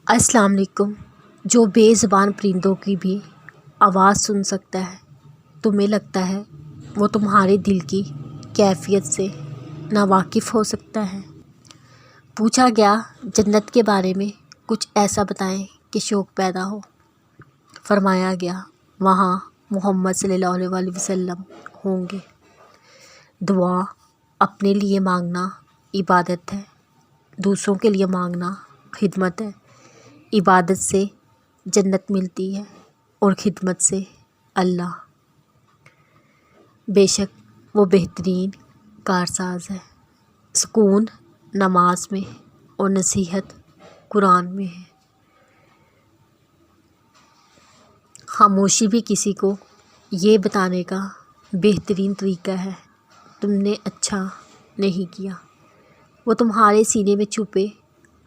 السلام علیکم۔ جو بے زبان پرندوں کی بھی آواز سن سکتا ہے، تمہیں لگتا ہے وہ تمہارے دل کی کیفیت سے ناواقف ہو سکتا ہے؟ پوچھا گیا جنت کے بارے میں کچھ ایسا بتائیں کہ شوق پیدا ہو۔ فرمایا گیا وہاں محمد صلی اللہ علیہ وسلم ہوں گے۔ دعا اپنے لیے مانگنا عبادت ہے، دوسروں کے لیے مانگنا خدمت ہے۔ عبادت سے جنت ملتی ہے اور خدمت سے اللہ۔ بے شک وہ بہترین کارساز ہے۔ سکون نماز میں اور نصیحت قرآن میں ہے۔ خاموشی بھی کسی کو یہ بتانے کا بہترین طریقہ ہے تم نے اچھا نہیں کیا۔ وہ تمہارے سینے میں چھپے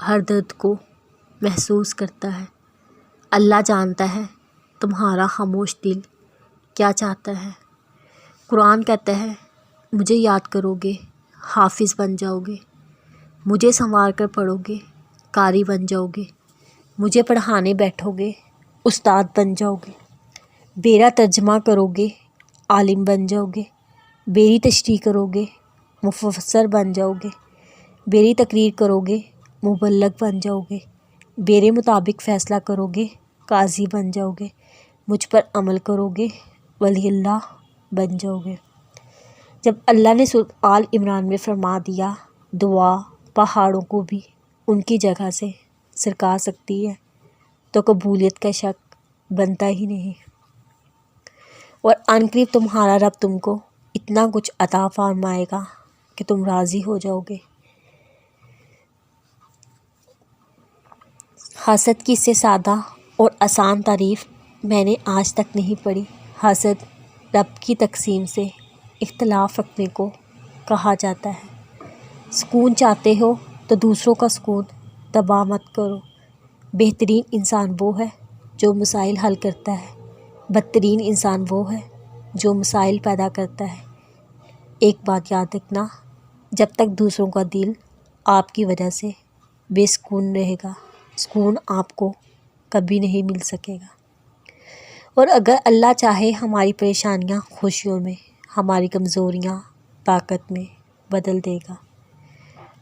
ہر درد کو محسوس کرتا ہے۔ اللہ جانتا ہے تمہارا خاموش دل کیا چاہتا ہے۔ قرآن کہتا ہے مجھے یاد کرو گے حافظ بن جاؤ گے، مجھے سنوار کر پڑھو گے قاری بن جاؤ گے، مجھے پڑھانے بیٹھو گے استاد بن جاؤ گے، میرا ترجمہ کرو گے عالم بن جاؤ گے، میری تشریح کرو گے مفسر بن جاؤ گے، میری تقریر کرو گے مبلغ بن جاؤ گے، میرے مطابق فیصلہ کرو گے قاضی بن جاؤ گے، مجھ پر عمل کرو گے ولی اللہ بن جاؤ گے۔ جب اللہ نے سورۃ آل عمران میں فرما دیا دعا پہاڑوں کو بھی ان کی جگہ سے سرکا سکتی ہے، تو قبولیت کا شک بنتا ہی نہیں۔ اور عنقریب تمہارا رب تم کو اتنا کچھ عطا فرمائے گا کہ تم راضی ہو جاؤ گے۔ حسد کی اس سے سادہ اور آسان تعریف میں نے آج تک نہیں پڑھی۔ حسد رب کی تقسیم سے اختلاف رکھنے کو کہا جاتا ہے۔ سکون چاہتے ہو تو دوسروں کا سکون تباہ مت کرو۔ بہترین انسان وہ ہے جو مسائل حل کرتا ہے، بدترین انسان وہ ہے جو مسائل پیدا کرتا ہے۔ ایک بات یاد رکھنا، جب تک دوسروں کا دل آپ کی وجہ سے بے سکون رہے گا، سکون آپ کو کبھی نہیں مل سکے گا۔ اور اگر اللہ چاہے ہماری پریشانیاں خوشیوں میں، ہماری کمزوریاں طاقت میں بدل دے گا۔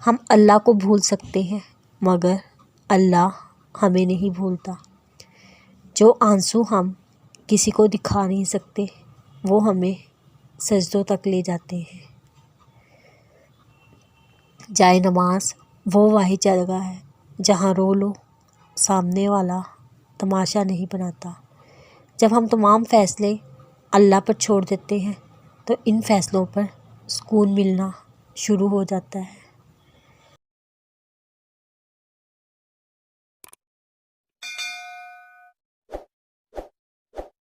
ہم اللہ کو بھول سکتے ہیں مگر اللہ ہمیں نہیں بھولتا۔ جو آنسو ہم کسی کو دکھا نہیں سکتے وہ ہمیں سجدوں تک لے جاتے ہیں۔ جائے نماز وہ واحد جگہ ہے جہاں رو لو سامنے والا تماشا نہیں بناتا۔ جب ہم تمام فیصلے اللہ پر چھوڑ دیتے ہیں تو ان فیصلوں پر سکون ملنا شروع ہو جاتا ہے۔